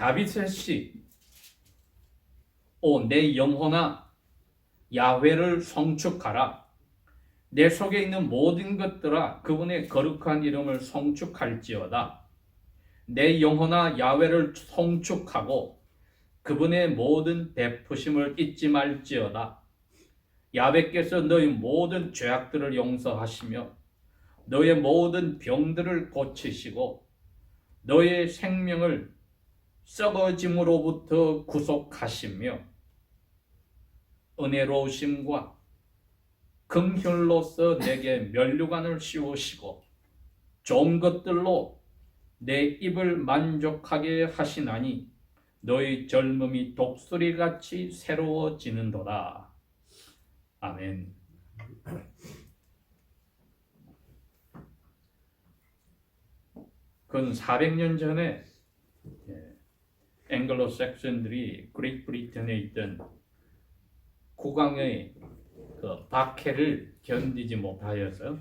다윗의 내 영혼아 야훼를 성축하라. 내 속에 있는 모든 것들아 그분의 거룩한 이름을 성축할지어다. 내 영혼아 야훼를 성축하고 그분의 모든 베푸심을 잊지 말지어다. 야훼께서 너희 모든 죄악들을 용서하시며 너의 모든 병들을 고치시고 너의 생명을 썩어짐으로부터 구속하시며 은혜로우심과 긍휼로서 내게 면류관을 씌우시고 좋은 것들로 내 입을 만족하게 하시나니 너희 젊음이 독수리같이 새로워지는도다. 아멘. 근 400년 전에 앵글로 삭슨들이 그레이트 브리튼에 있던 국왕의 그 박해를 견디지 못하여서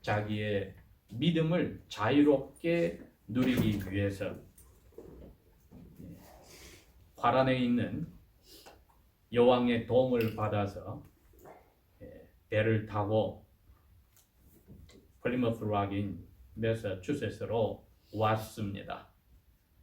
자기의 믿음을 자유롭게 누리기 위해서 화란에 있는 여왕의 도움을 받아서 배를 타고 플리머스 락인 매사추세츠로 왔습니다.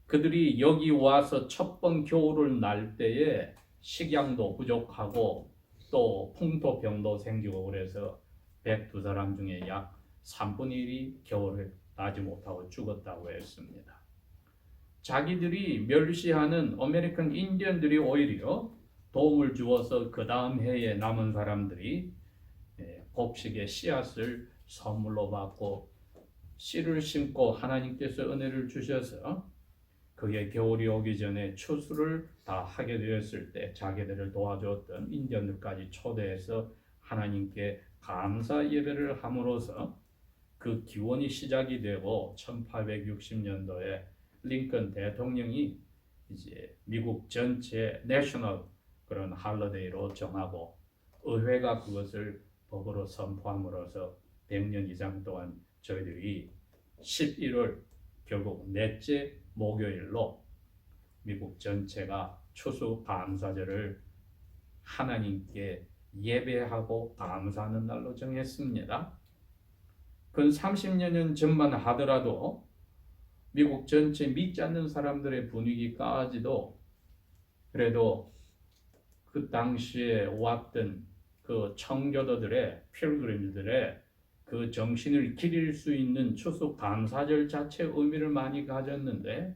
그들이 여기 와서 첫 번 겨울을 날 때에 식량도 부족하고 또 풍토병도 생기고 그래서 102사람 중에 약 3분의 1이 겨울을 나지 못하고 죽었다고 했습니다. 자기들이 멸시하는 아메리칸 인디언들이 오히려 도움을 주어서 그 다음 해에 남은 사람들이 곡식의 씨앗을 선물로 받고 씨를 심고 하나님께서 은혜를 주셔서 그게 겨울이 오기 전에 추수를 다 하게 되었을 때 자기들을 도와주었던 인디언들까지 초대해서 하나님께 감사 예배를 함으로써 그 기원이 시작이 되고 1860년도에 링컨 대통령이 이제 미국 전체 내셔널 그런 할러데이로 정하고 의회가 그것을 법으로 선포함으로써 100년 이상 동안 저희들이 11월 결국 넷째 목요일로 미국 전체가 추수 감사절을 하나님께 예배하고 감사하는 날로 정했습니다. 근 30년 전만 하더라도 미국 전체 믿지 않는 사람들의 분위기까지도 그래도 그 당시에 왔던 그 청교도들의 필그림들의 그 정신을 기릴 수 있는 추수 감사절 자체의 의미를 많이 가졌는데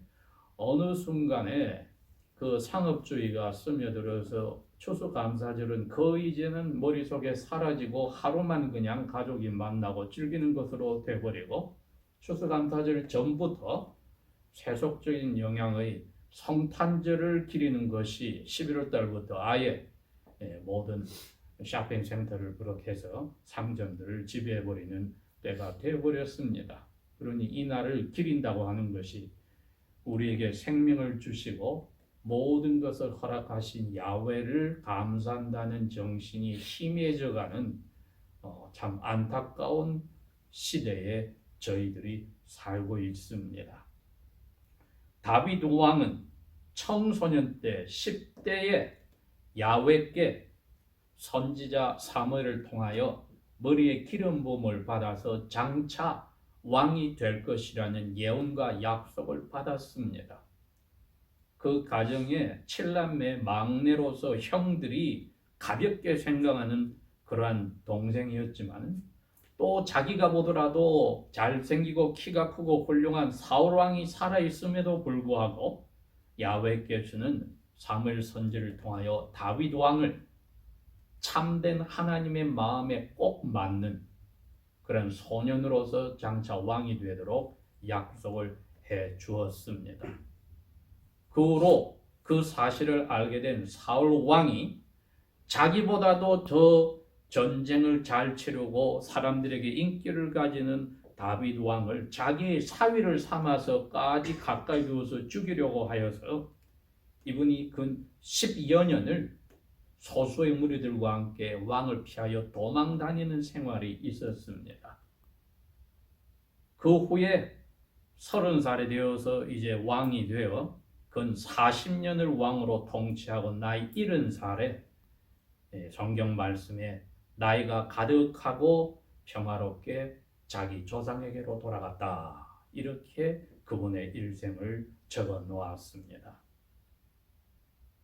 어느 순간에 그 상업주의가 스며들어서 추수 감사절은 거의 이제는 머릿속에 사라지고 하루만 그냥 가족이 만나고 즐기는 것으로 돼버리고 추수 감사절 전부터 세속적인 영향의 성탄절을 기리는 것이 11월 달부터 아예 모든 쇼핑센터를 그렇게 해서 상점들을 지배해버리는 때가 되어버렸습니다. 그러니 이 날을 기린다고 하는 것이 우리에게 생명을 주시고 모든 것을 허락하신 야훼를 감사한다는 정신이 희미해져가는 참 안타까운 시대에 저희들이 살고 있습니다. 다윗 왕은 청소년 때 10대에 야훼께 선지자 사무엘을 통하여 머리에 기름 부음을 받아서 장차 왕이 될 것이라는 예언과 약속을 받았습니다. 그 가정에 7남매 막내로서 형들이 가볍게 생각하는 그러한 동생이었지만 또 자기가 보더라도 잘생기고 키가 크고 훌륭한 사울왕이 살아있음에도 불구하고 야훼께서는 사무엘 선지를 통하여 다윗 왕을 참된 하나님의 마음에 꼭 맞는 그런 소년으로서 장차 왕이 되도록 약속을 해 주었습니다. 그 후로 그 사실을 알게 된 사울 왕이 자기보다도 더 전쟁을 잘 치르고 사람들에게 인기를 가지는 다윗 왕을 자기의 사위를 삼아서까지 가까이 두어서 죽이려고 하여서 이분이 근 10여 년을 소수의 무리들과 함께 왕을 피하여 도망 다니는 생활이 있었습니다. 그 후에 30살이 되어서 이제 왕이 되어 근 40년을 왕으로 통치하고 나이 70살에 성경 말씀에 나이가 가득하고 평화롭게 자기 조상에게로 돌아갔다. 이렇게 그분의 일생을 적어 놓았습니다.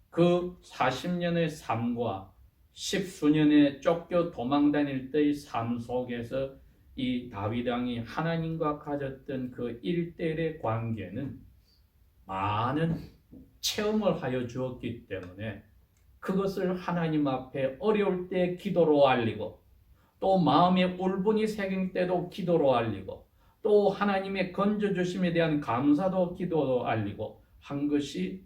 그 40년의 삶과 10수년의 쫓겨 도망다닐 때의 삶 속에서 이 다윗 왕이 하나님과 가졌던 그 1대1의 관계는 많은 체험을 하여 주었기 때문에 그것을 하나님 앞에 어려울 때 기도로 알리고 또 마음에 울분이 새긴 때도 기도로 알리고 또 하나님의 건져주심에 대한 감사도 기도로 알리고 한 것이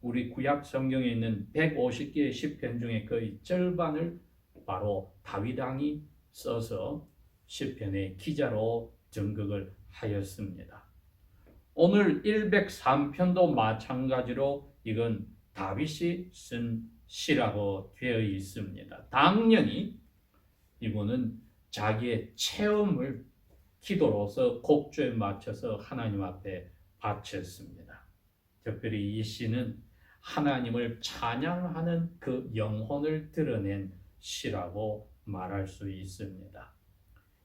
우리 구약 성경에 있는 150개의 시편 중에 거의 절반을 바로 다윗 왕이 써서 시편의 기자로 전극을 하였습니다. 오늘 103편도 마찬가지로 이건 다윗이 쓴 시라고 되어 있습니다. 당연히 이분은 자기의 체험을 기도로서 곡조에 맞춰서 하나님 앞에 바쳤습니다. 특별히 이 시는 하나님을 찬양하는 그 영혼을 드러낸 시라고 말할 수 있습니다.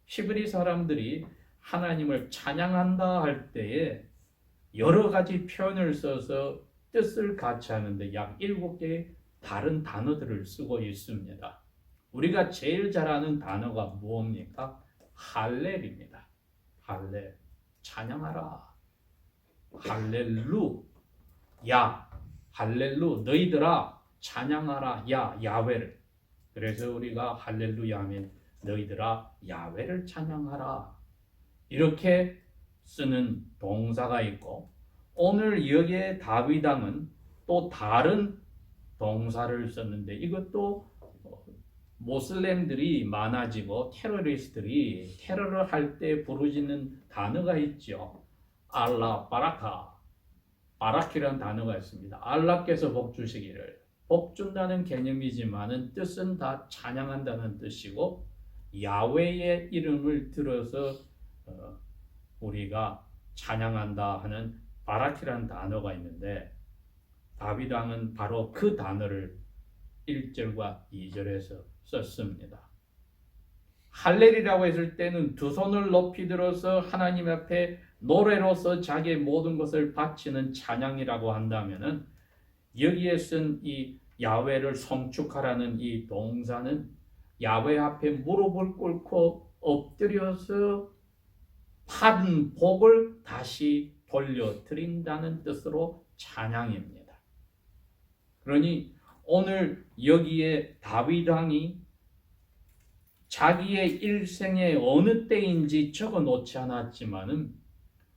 히브리 사람들이 하나님을 찬양한다 할 때에 여러 가지 표현을 써서 뜻을 같이 하는데 약 7개의 다른 단어들을 쓰고 있습니다. 우리가 제일 잘 아는 단어가 무엇입니까? 할렐입니다. 할렐, 찬양하라. 할렐루, 야, 할렐루, 너희들아 찬양하라, 야, 야훼를. 그래서 우리가 할렐루야 하면 너희들아 야훼를 찬양하라. 이렇게 쓰는 동사가 있고 오늘 여기에 다윗 왕은 또 다른 동사를 썼는데 이것도 모슬렘들이 많아지고 테러리스트들이 테러를 할 때 부르짖는 단어가 있죠. 알라 바라카. 바라키라는 단어가 있습니다. 알라께서 복 주시기를. 복 준다는 개념이지만은 뜻은 다 찬양한다는 뜻이고 야훼의 이름을 들어서 우리가 찬양한다 하는 바라키라는 단어가 있는데 다윗 왕은 바로 그 단어를 1절과 2절에서 썼습니다. 할렐이라고 했을 때는 두 손을 높이 들어서 하나님 앞에 노래로서 자기의 모든 것을 바치는 찬양이라고 한다면은 여기에 쓴 이 야훼를 송축하라는 이 동사는 야훼 앞에 무릎을 꿇고 엎드려서 받은 복을 다시 돌려드린다는 뜻으로 찬양입니다. 그러니 오늘 여기에 다윗 왕이 자기의 일생의 어느 때인지 적어 놓지 않았지만은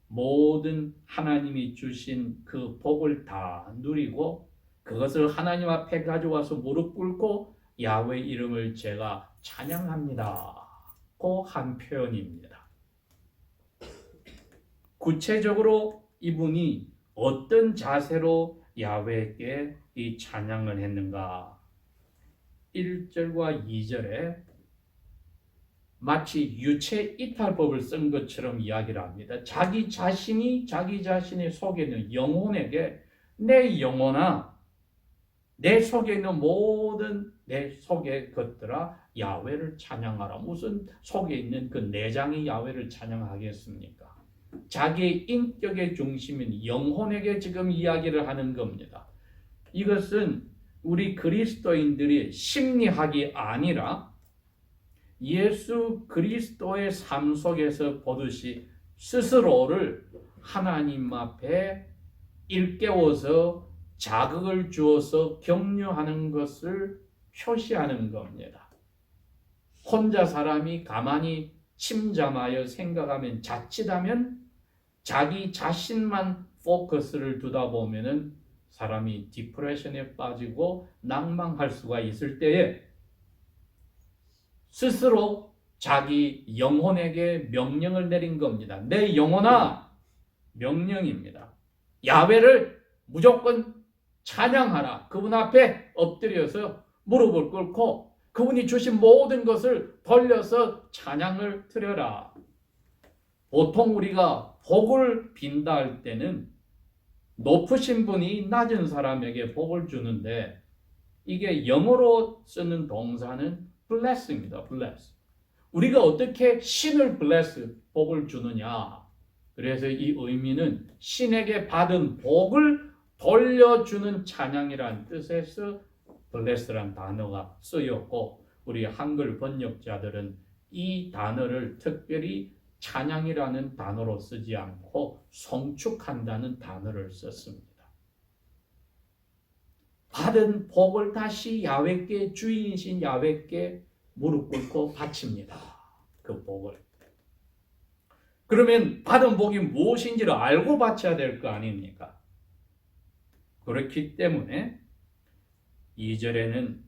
모든 하나님이 주신 그 복을 다 누리고 그것을 하나님 앞에 가져와서 무릎 꿇고 야훼 이름을 제가 찬양합니다. 그 한 표현입니다. 구체적으로 이분이 어떤 자세로 야훼에게 이 찬양을 했는가? 1절과 2절에 마치 유체 이탈법을 쓴 것처럼 이야기를 합니다. 자기 자신의 속에 있는 영혼에게 내 영혼아, 내 속에 있는 모든 내 속의 것들아 야훼를 찬양하라. 무슨 속에 있는 그 내장이 야훼를 찬양하겠습니까? 자기의 인격의 중심인 영혼에게 지금 이야기를 하는 겁니다. 이것은 우리 그리스도인들이 심리학이 아니라 예수 그리스도의 삶 속에서 보듯이 스스로를 하나님 앞에 일깨워서 자극을 주어서 격려하는 것을 표시하는 겁니다. 혼자 사람이 가만히 침잠하여 생각하면 자칫하면 자기 자신만 포커스를 두다 보면은 사람이 디프레션에 빠지고 낭망할 수가 있을 때에 스스로 자기 영혼에게 명령을 내린 겁니다. 내 영혼아, 명령입니다. 야훼를 무조건 찬양하라. 그분 앞에 엎드려서 무릎을 꿇고 그분이 주신 모든 것을 돌려서 찬양을 드려라. 보통 우리가 복을 빈다 할 때는 높으신 분이 낮은 사람에게 복을 주는데 이게 영어로 쓰는 동사는 bless입니다. bless. 우리가 어떻게 신을 bless, 복을 주느냐. 그래서 이 의미는 신에게 받은 복을 돌려주는 찬양이란 뜻에서 bless란 단어가 쓰였고 우리 한글 번역자들은 이 단어를 특별히 찬양이라는 단어로 쓰지 않고 송축한다는 단어를 썼습니다. 받은 복을 다시 야훼께 주인이신 야훼께 무릎 꿇고 바칩니다. 그 복을. 그러면 받은 복이 무엇인지를 알고 바쳐야 될 거 아닙니까? 그렇기 때문에 2절에는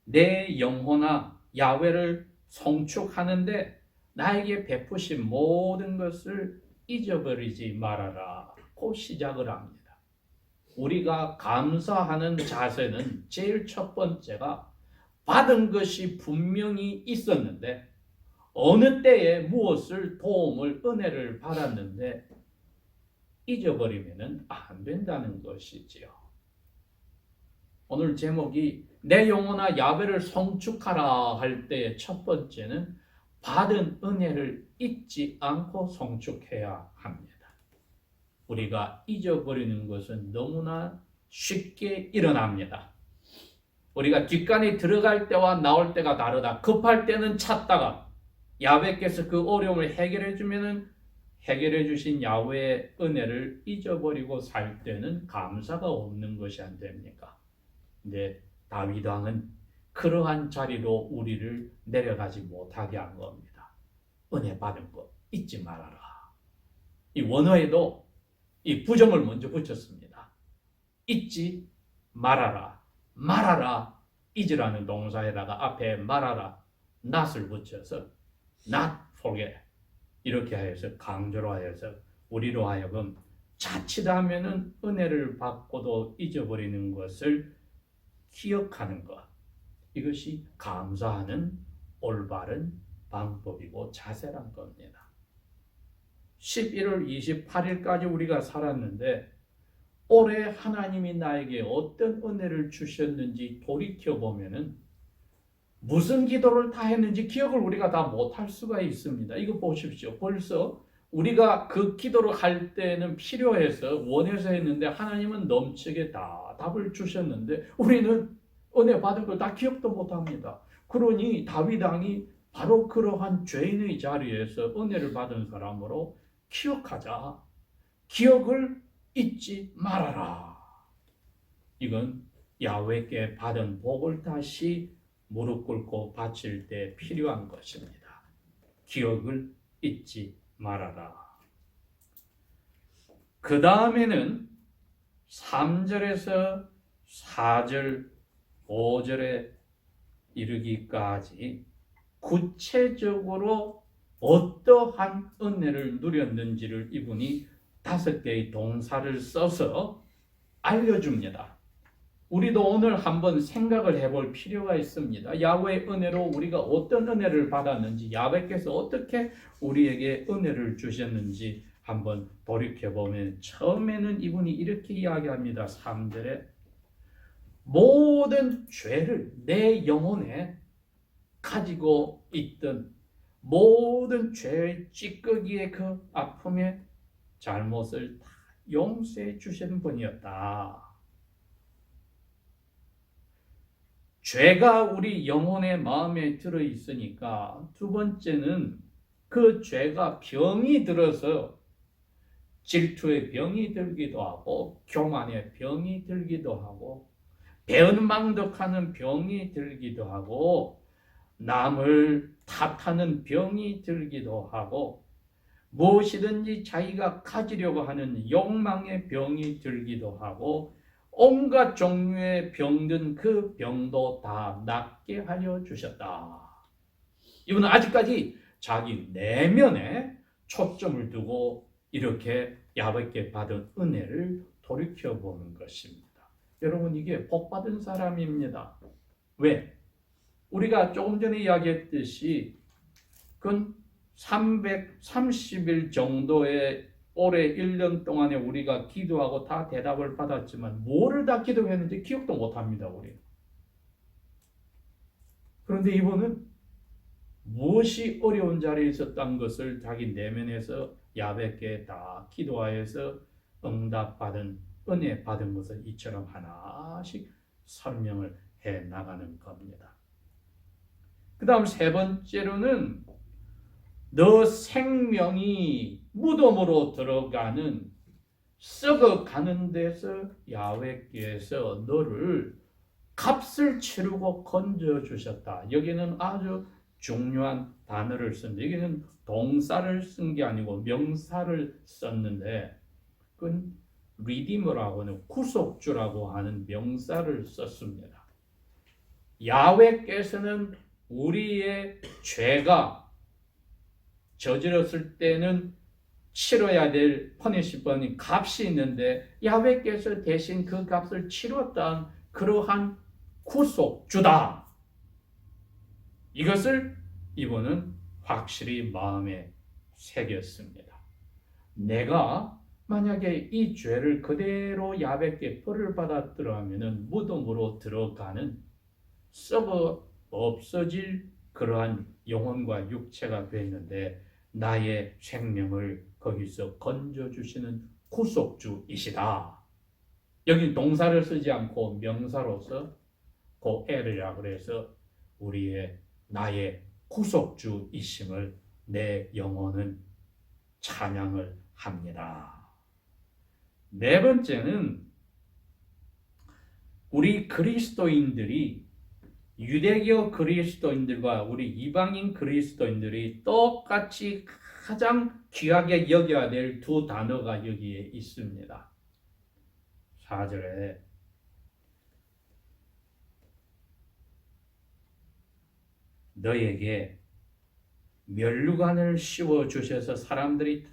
내 영혼아 야훼를 송축하는데 나에게 베푸신 모든 것을 잊어버리지 말아라. 고 시작을 합니다. 우리가 감사하는 자세는 제일 첫 번째가 받은 것이 분명히 있었는데 어느 때에 무엇을 도움을 은혜를 받았는데 잊어버리면 안 된다는 것이지요. 오늘 제목이 내 영혼아 야훼를 송축하라 할 때의 첫 번째는 받은 은혜를 잊지 않고 송축해야 합니다. 우리가 잊어버리는 것은 너무나 쉽게 일어납니다. 우리가 뒷간에 들어갈 때와 나올 때가 다르다. 급할 때는 찾다가 야훼께서 그 어려움을 해결해 주면은 해결해 주신 야훼의 은혜를 잊어버리고 살 때는 감사가 없는 것이 안 됩니까? 근데 다윗 왕은 그러한 자리로 우리를 내려가지 못하게 한 겁니다. 은혜 받은 것 잊지 말아라. 이 원어에도 이 부정을 먼저 붙였습니다. 잊지 말아라. 말아라. 잊으라는 동사에다가 앞에 말아라. not을 붙여서 not forget 이렇게 하여서 강조로 하여서 우리로 하여금 자칫하면은 은혜를 받고도 잊어버리는 것을 기억하는 것. 이것이 감사하는 올바른 방법이고 자세란 겁니다. 11월 28일까지 우리가 살았는데 올해 하나님이 나에게 어떤 은혜를 주셨는지 돌이켜보면은 무슨 기도를 다 했는지 기억을 우리가 다 못할 수가 있습니다. 이거 보십시오. 벌써 우리가 그 기도를 할 때는 필요해서 원해서 했는데 하나님은 넘치게 다 답을 주셨는데 우리는 은혜 받은 걸 다 기억도 못합니다. 그러니 다윗 왕이 바로 그러한 죄인의 자리에서 은혜를 받은 사람으로 기억하자. 기억을 잊지 말아라. 이건 야훼께 받은 복을 다시 무릎 꿇고 바칠 때 필요한 것입니다. 기억을 잊지 말아라. 그 다음에는 3절에서 4절, 5절에 이르기까지 구체적으로 어떠한 은혜를 누렸는지를 이분이 5개의 동사를 써서 알려줍니다. 우리도 오늘 한번 생각을 해볼 필요가 있습니다. 야훼의 은혜로 우리가 어떤 은혜를 받았는지, 야훼께서 어떻게 우리에게 은혜를 주셨는지 한번 돌이켜보면 처음에는 이분이 이렇게 이야기합니다. 3절에 모든 죄를 내 영혼에 가지고 있던 모든 죄의 찌꺼기의 그 아픔의 잘못을 다 용서해 주신 분이었다. 죄가 우리 영혼의 마음에 들어 있으니까 두 번째는 그 죄가 병이 들어서 질투의 병이 들기도 하고 교만의 병이 들기도 하고 배은망덕하는 병이 들기도 하고 남을 탓하는 병이 들기도 하고 무엇이든지 자기가 가지려고 하는 욕망의 병이 들기도 하고 온갖 종류의 병든 그 병도 다 낫게 하려 주셨다. 이분은 아직까지 자기 내면에 초점을 두고 이렇게 야훼께 받은 은혜를 돌이켜보는 것입니다. 여러분 이게 복받은 사람입니다. 왜? 우리가 조금 전에 이야기했듯이 그건 330일 정도의 올해 1년 동안에 우리가 기도하고 다 대답을 받았지만 뭐를 다 기도했는지 기억도 못합니다. 우리. 그런데 이분은 무엇이 어려운 자리에 있었던 것을 자기 내면에서 야훼께 다 기도하여서 응답받은 은혜 받은 것을 이처럼 하나씩 설명을 해 나가는 겁니다. 그 다음 세 번째로는 너 생명이 무덤으로 들어가는 썩어가는 데서 야훼께서 너를 값을 치르고 건져주셨다. 여기는 아주 중요한 단어를 쓴다. 여기는 동사를 쓴 게 아니고 명사를 썼는데 그건 리디머라고 하는 구속주라고 하는 명사를 썼습니다. 야훼께서는 우리의 죄가 저질렀을 때는 치러야 될 퍼니시먼이 값이 있는데 야훼께서 대신 그 값을 치렀던 그러한 구속주다. 이것을 이분은 확실히 마음에 새겼습니다. 내가 만약에 이 죄를 그대로 야훼께 벌을 받았더라면 무덤으로 들어가는 썩어 없어질 그러한 영혼과 육체가 됐는데 나의 생명을 거기서 건져주시는 구속주이시다. 여기 동사를 쓰지 않고 명사로서 고엘이라고 해서 우리의 나의 구속주이심을 내 영혼은 찬양을 합니다. 네 번째는 우리 그리스도인들이 유대교 그리스도인들과 우리 이방인 그리스도인들이 똑같이 가장 귀하게 여겨야 될 두 단어가 여기에 있습니다. 4절에 너에게 면류관을 씌워 주셔서 사람들이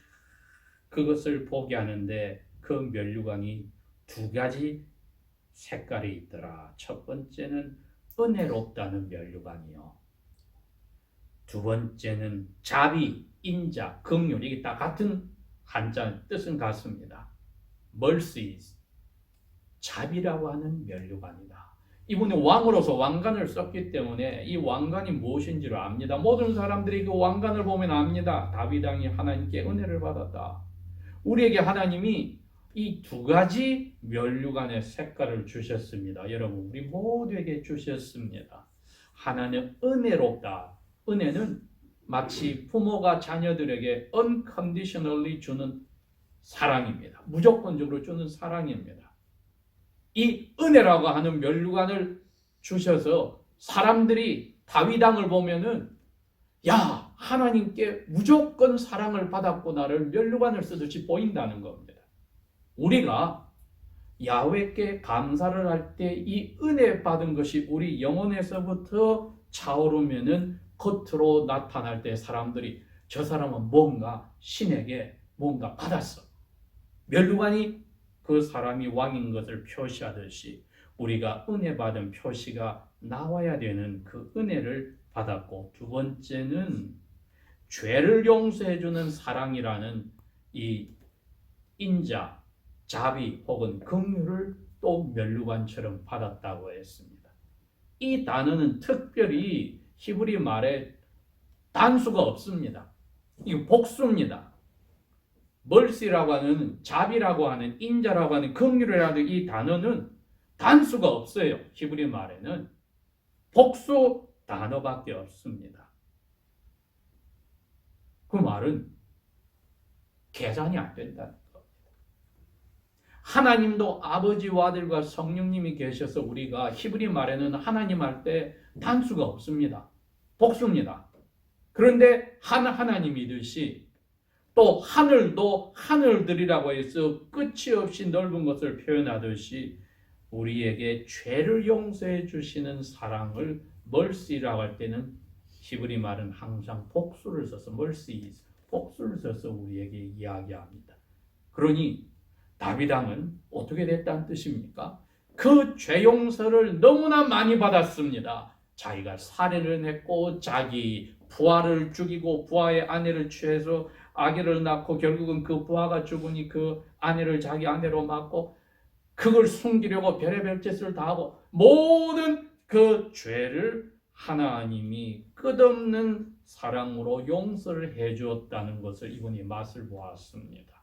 그것을 보게 하는데 그 면류관이 두 가지 색깔이 있더라. 첫 번째는 은혜롭다는 면류관이요. 두 번째는 자비, 인자, 긍휼. 이게 다 같은 한자 뜻은 같습니다. mercies, 자비라고 하는 면류관이다. 이분이 왕으로서 왕관을 썼기 때문에 이 왕관이 무엇인지를 압니다. 모든 사람들이 그 왕관을 보면 압니다. 다윗 왕이 하나님께 은혜를 받았다. 우리에게 하나님이 이 두 가지 면류관의 색깔을 주셨습니다. 여러분, 우리 모두에게 주셨습니다. 하나는 은혜롭다. 은혜는 마치 부모가 자녀들에게 unconditionally 주는 사랑입니다. 무조건적으로 주는 사랑입니다. 이 은혜라고 하는 면류관을 주셔서 사람들이 다윗 왕을 보면은 야, 하나님께 무조건 사랑을 받았구나를 면류관을 쓰듯이 보인다는 겁니다. 우리가 야훼께 감사를 할 때 이 은혜 받은 것이 우리 영혼에서부터 차오르면은 겉으로 나타날 때 사람들이 저 사람은 뭔가 신에게 뭔가 받았어. 면류관이 그 사람이 왕인 것을 표시하듯이 우리가 은혜 받은 표시가 나와야 되는 그 은혜를 받았고, 두 번째는 죄를 용서해주는 사랑이라는 이 인자, 자비 혹은 긍휼을 또 면류관처럼 받았다고 했습니다. 이 단어는 특별히 히브리 말에 단수가 없습니다. 이거 복수입니다. 멀시라고 하는, 자비라고 하는, 인자라고 하는, 긍휼이라는 이 단어는 단수가 없어요. 히브리 말에는 복수 단어밖에 없습니다. 그 말은 계산이 안 된다는 겁니다. 하나님도 아버지와 아들과 성령님이 계셔서 우리가 히브리 말에는 하나님 할 때 단수가 없습니다. 복수입니다. 그런데 하나님이듯이 또 하늘도 하늘들이라고 해서 끝이 없이 넓은 것을 표현하듯이 우리에게 죄를 용서해 주시는 사랑을 mercy라고 할 때는 히브리 말은 항상 복수를 써서 mercy, 복수를 써서 우리에게 이야기합니다. 그러니 다윗 왕은 어떻게 됐다는 뜻입니까? 그 죄 용서를 너무나 많이 받았습니다. 자기가 살인을 했고 자기 부하를 죽이고 부하의 아내를 취해서 아기를 낳고 결국은 그 부하가 죽으니 그 아내를 자기 아내로 맞고 그걸 숨기려고 별의별 짓을 다 하고 모든 그 죄를 하나님이 끝없는 사랑으로 용서를 해주었다는 것을 이분이 맛을 보았습니다.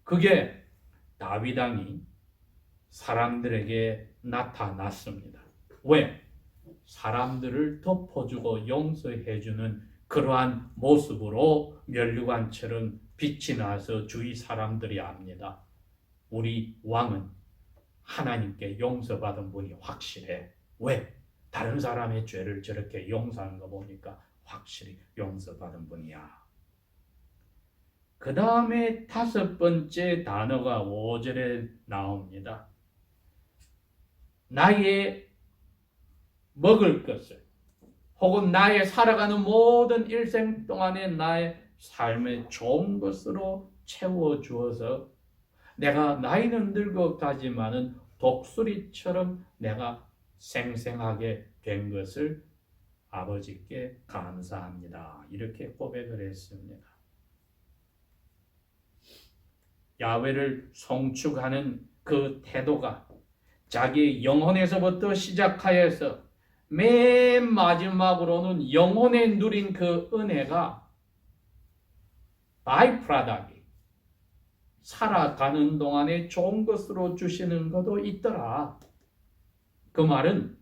그게 다윗 왕이 사람들에게 나타났습니다. 왜? 사람들을 덮어주고 용서해주는 그러한 모습으로 면류관처럼 빛이 나서 주위 사람들이 압니다. 우리 왕은 하나님께 용서받은 분이 확실해. 왜? 다른 사람의 죄를 저렇게 용서하는 거 보니까 확실히 용서받은 분이야. 그 다음에 5번째 단어가 5절에 나옵니다. 나의 먹을 것을 혹은 나의 살아가는 모든 일생 동안에 나의 삶의 좋은 것으로 채워주어서 내가 나이는 늙어가지만은 독수리처럼 내가 생생하게 된 것을 아버지께 감사합니다. 이렇게 고백을 했습니다. 야훼를 송축하는 그 태도가 자기 영혼에서부터 시작하여서 맨 마지막으로는 영혼에 누린 그 은혜가 바이프라닥이 살아가는 동안에 좋은 것으로 주시는 것도 있더라. 그 말은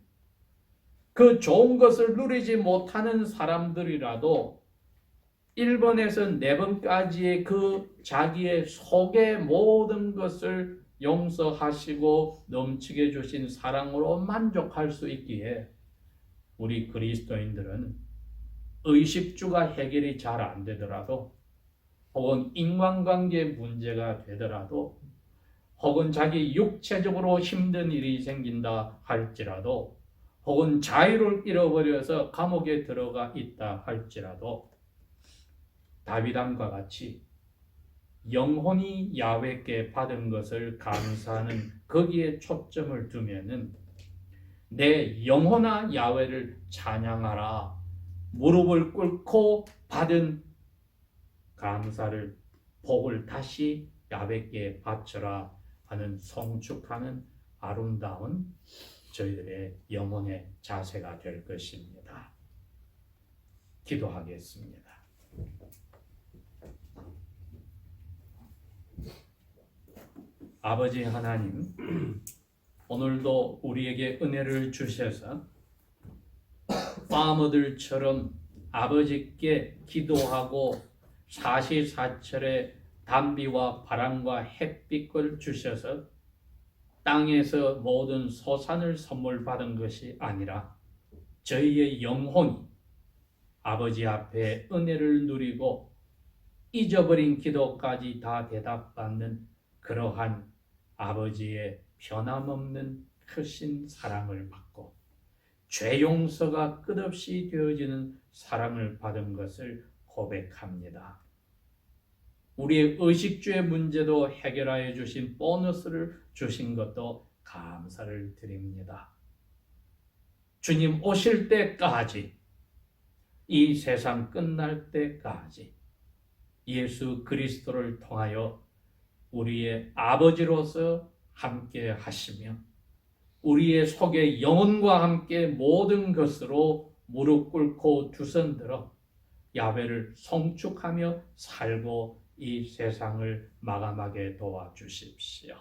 그 좋은 것을 누리지 못하는 사람들이라도 1번에서 4번까지의 그 자기의 속의 모든 것을 용서하시고 넘치게 주신 사랑으로 만족할 수 있기에 우리 그리스도인들은 의식주가 해결이 잘 안 되더라도 혹은 인간관계 문제가 되더라도 혹은 자기 육체적으로 힘든 일이 생긴다 할지라도 혹은 자유를 잃어버려서 감옥에 들어가 있다 할지라도 다윗왕과 같이 영혼이 야훼께 받은 것을 감사하는 거기에 초점을 두면은 내 영혼아 야훼를 찬양하라. 무릎을 꿇고 받은 감사를 복을 다시 야훼께 바쳐라 하는 송축하는 아름다운 저희들의 영혼의 자세가 될 것입니다. 기도하겠습니다. 아버지 하나님, 오늘도 우리에게 은혜를 주셔서 파머들처럼 아버지께 기도하고 사시사철에 단비와 바람과 햇빛을 주셔서 땅에서 모든 소산을 선물 받은 것이 아니라 저희의 영혼이 아버지 앞에 은혜를 누리고 잊어버린 기도까지 다 대답받는 그러한 아버지의 변함없는 크신 사랑을 받고 죄 용서가 끝없이 되어지는 사랑을 받은 것을 고백합니다. 우리의 의식주의 문제도 해결하여 주신 보너스를 주신 것도 감사를 드립니다. 주님 오실 때까지, 이 세상 끝날 때까지 예수 그리스도를 통하여 우리의 아버지로서 함께 하시며 우리의 속의 영혼과 함께 모든 것으로 무릎 꿇고 두 손 들어 야훼를 송축하며 살고 이 세상을 마감하게 도와주십시오.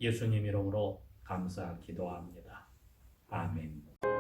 예수님 이름으로 감사 기도합니다. 아멘.